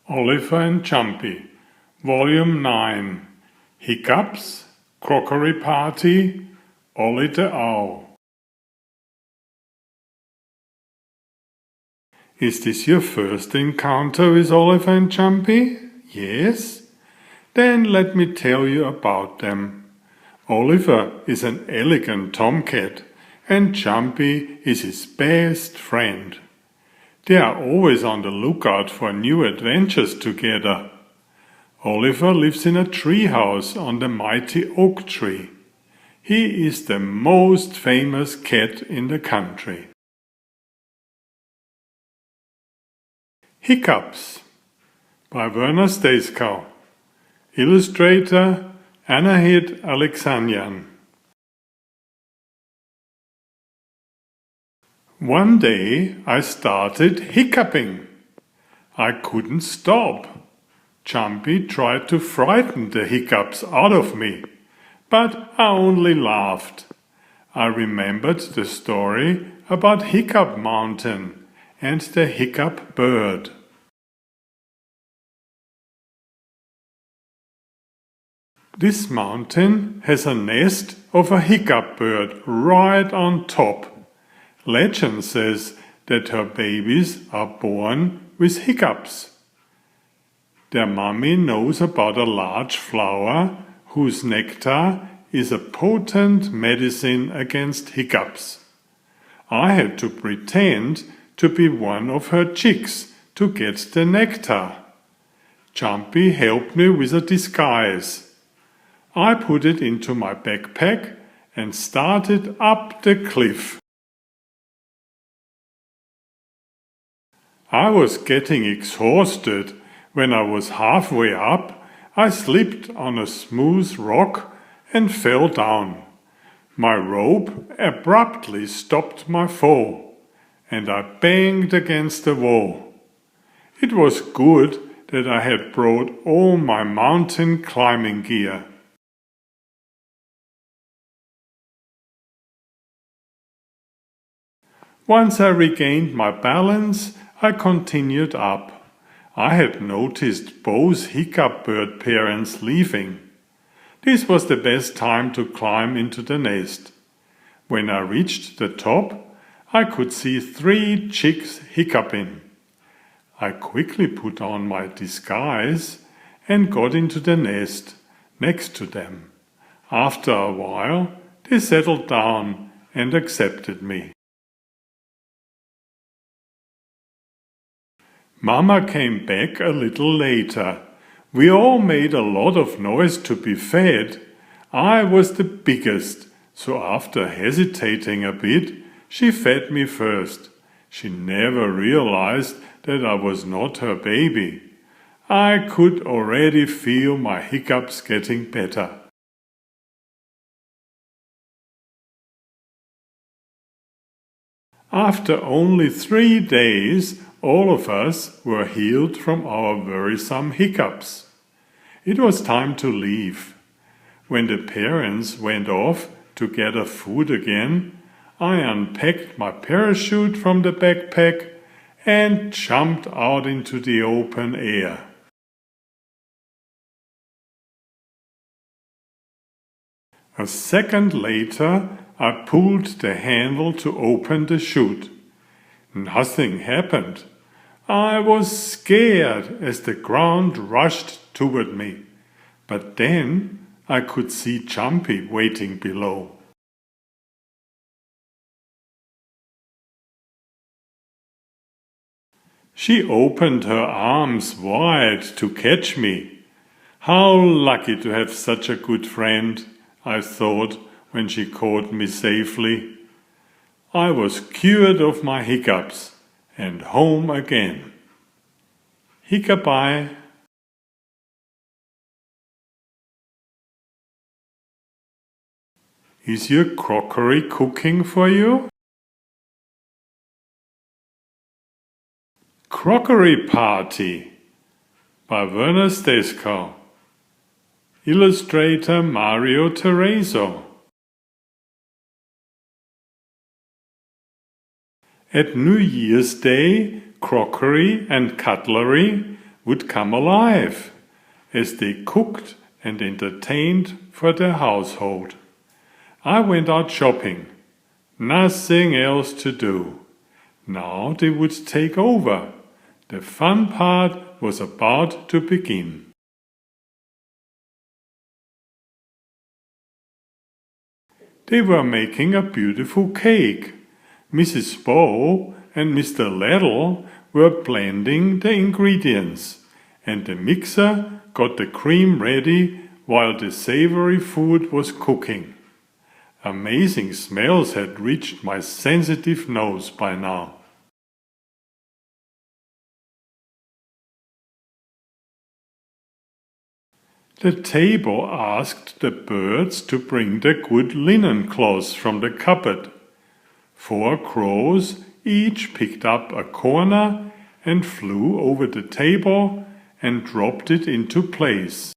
Oliver and Jumpy, Volume 9, Hiccups, Crockery Party, Ollie the Owl. Is this your first encounter with Oliver and Jumpy? Yes? Then let me tell you about them. Oliver is an elegant tomcat and Jumpy is his best friend. They are always on the lookout for new adventures together. Oliver lives in a treehouse on the mighty oak tree. He is the most famous cat in the country. Hiccups by Werner Stacekow. Illustrator Anahit Alexanian. One day I started hiccuping. I couldn't stop. Jumpy tried to frighten the hiccups out of me, but I only laughed. I remembered the story about Hiccup Mountain and the hiccup bird. This mountain has a nest of a hiccup bird right on top. Legend says that her babies are born with hiccups. Their mommy knows about a large flower whose nectar is a potent medicine against hiccups. I had to pretend to be one of her chicks to get the nectar. Jumpy helped me with a disguise. I put it into my backpack and started up the cliff. I was getting exhausted. When I was halfway up, I slipped on a smooth rock and fell down. My rope abruptly stopped my fall, and I banged against the wall. It was good that I had brought all my mountain climbing gear. Once I regained my balance, I continued up. I had noticed both hiccup bird parents leaving. This was the best time to climb into the nest. When I reached the top, I could see 3 chicks hiccuping. I quickly put on my disguise and got into the nest next to them. After a while, they settled down and accepted me. Mama came back a little later. We all made a lot of noise to be fed. I was the biggest, so after hesitating a bit, she fed me first. She never realized that I was not her baby. I could already feel my hiccups getting better. After only 3 days, all of us were healed from our worrisome hiccups. It was time to leave. When the parents went off to gather food again, I unpacked my parachute from the backpack and jumped out into the open air. A second later, I pulled the handle to open the chute. Nothing happened. I was scared as the ground rushed toward me, but then I could see Jumpy waiting below. She opened her arms wide to catch me. How lucky to have such a good friend, I thought when she caught me safely. I was cured of my hiccups and home again. Hiccup-bye. Is your crockery cooking for you? Crockery Party by Werner Stacekow. Illustrator Mario Tereso. At New Year's Day, crockery and cutlery would come alive as they cooked and entertained for their household. I went out shopping. Nothing else to do. Now they would take over. The fun part was about to begin. They were making a beautiful cake. Mrs. Bow and Mr. Ladle were blending the ingredients, and the mixer got the cream ready while the savory food was cooking. Amazing smells had reached my sensitive nose by now. The table asked the birds to bring the good linen cloths from the cupboard. 4 crows each picked up a corner and flew over the table and dropped it into place.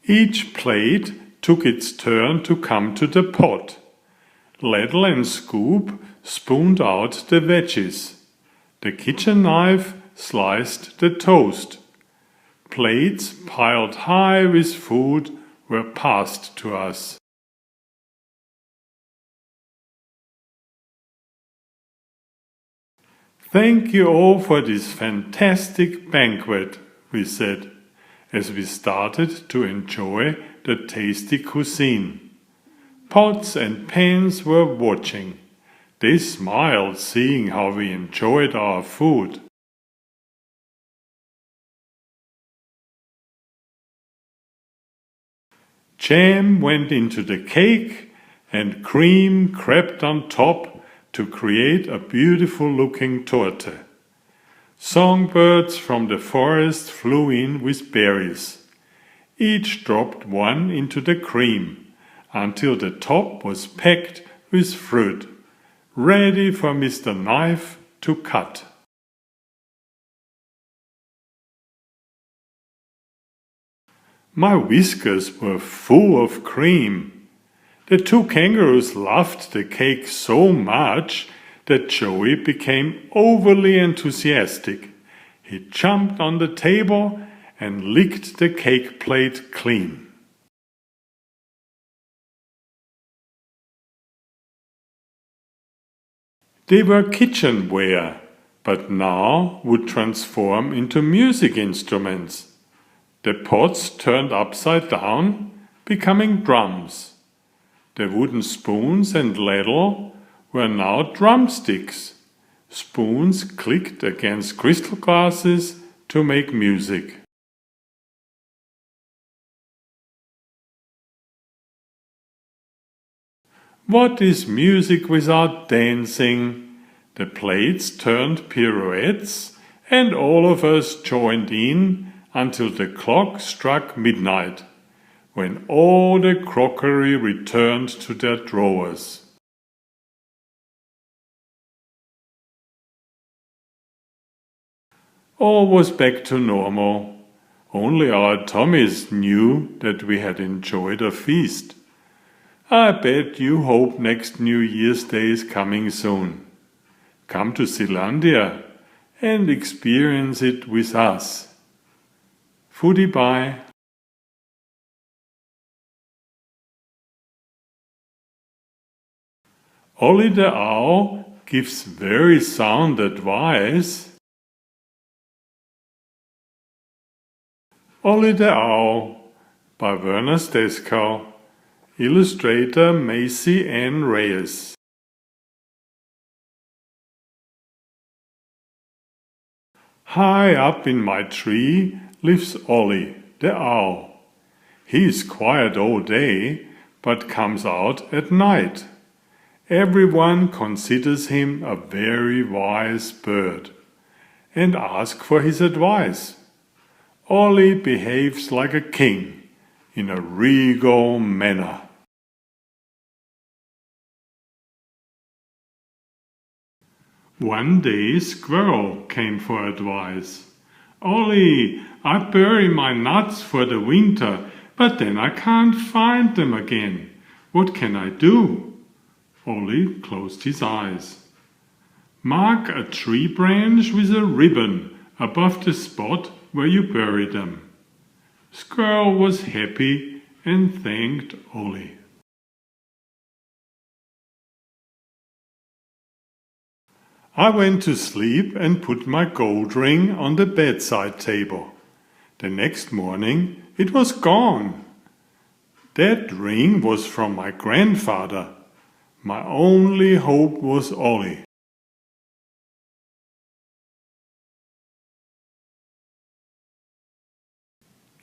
Each plate took its turn to come to the pot. Ladle and Scoop spooned out the veggies. The kitchen knife sliced the toast. Plates piled high with food were passed to us. "Thank you all for this fantastic banquet," we said, as we started to enjoy the tasty cuisine. Pots and pans were watching. They smiled seeing how we enjoyed our food. Jam went into the cake and cream crept on top to create a beautiful looking torte. Songbirds from the forest flew in with berries. Each dropped one into the cream until the top was packed with fruit, ready for Mr. Knife to cut. My whiskers were full of cream. The 2 kangaroos loved the cake so much that Joey became overly enthusiastic. He jumped on the table and licked the cake plate clean. They were kitchenware, but now would transform into music instruments. The pots turned upside down, becoming drums. The wooden spoons and ladle were now drumsticks. Spoons clicked against crystal glasses to make music. What is music without dancing? The plates turned pirouettes, and all of us joined in until the clock struck midnight, when all the crockery returned to their drawers. All was back to normal. Only our Tommies knew that we had enjoyed a feast. I bet you hope next New Year's Day is coming soon. Come to Zealandia and experience it with us. Foodie bye. Ollie the Owl gives very sound advice. Ollie the Owl by Werner Steskow. Illustrator Macy Ann Reyes. High up in my tree lives Ollie the Owl. He is quiet all day, but comes out at night. Everyone considers him a very wise bird and asks for his advice. Ollie behaves like a king in a regal manner. One day Squirrel came for advice. Ollie, I bury my nuts for the winter, but then I can't find them again. What can I do? Ollie closed his eyes. Mark a tree branch with a ribbon above the spot where you buried them. Squirrel was happy and thanked Ollie. I went to sleep and put my gold ring on the bedside table. The next morning it was gone. That ring was from my grandfather. My only hope was Ollie.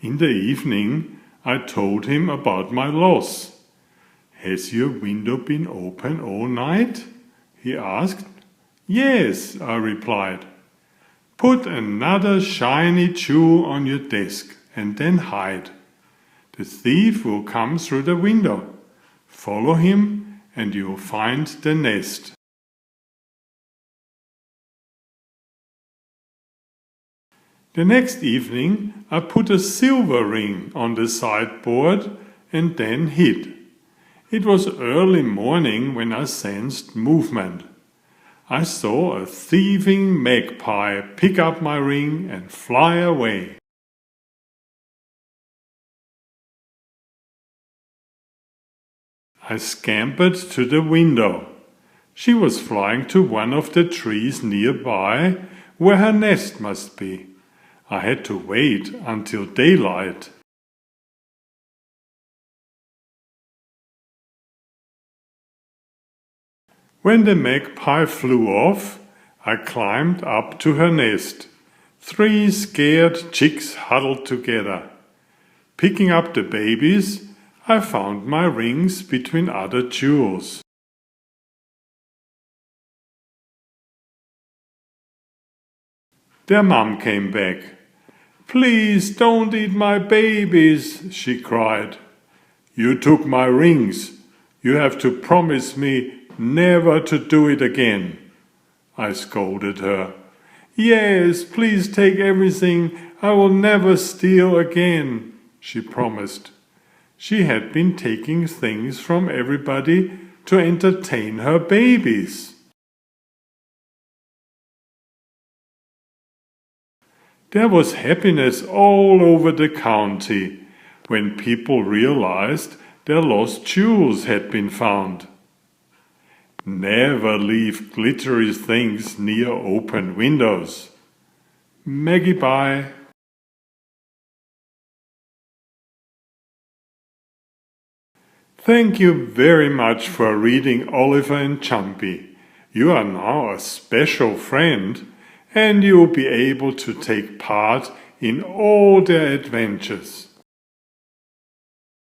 In the evening, I told him about my loss. "Has your window been open all night?" he asked. "Yes," I replied. "Put another shiny jewel on your desk and then hide. The thief will come through the window. Follow him and you'll find the nest." The next evening I put a silver ring on the sideboard and then hid. It was early morning when I sensed movement. I saw a thieving magpie pick up my ring and fly away. I scampered to the window. She was flying to one of the trees nearby, where her nest must be. I had to wait until daylight. When the magpie flew off, I climbed up to her nest. 3 scared chicks huddled together. Picking up the babies, I found my rings between other jewels. Their mum came back. "Please don't eat my babies," she cried. "You took my rings. You have to promise me never to do it again." I scolded her. "Yes, please take everything. I will never steal again," she promised. She had been taking things from everybody to entertain her babies. There was happiness all over the county when people realized their lost jewels had been found. Never leave glittery things near open windows. Maggie, bye. Thank you very much for reading Oliver and Jumpy. You are now a special friend, and you will be able to take part in all their adventures.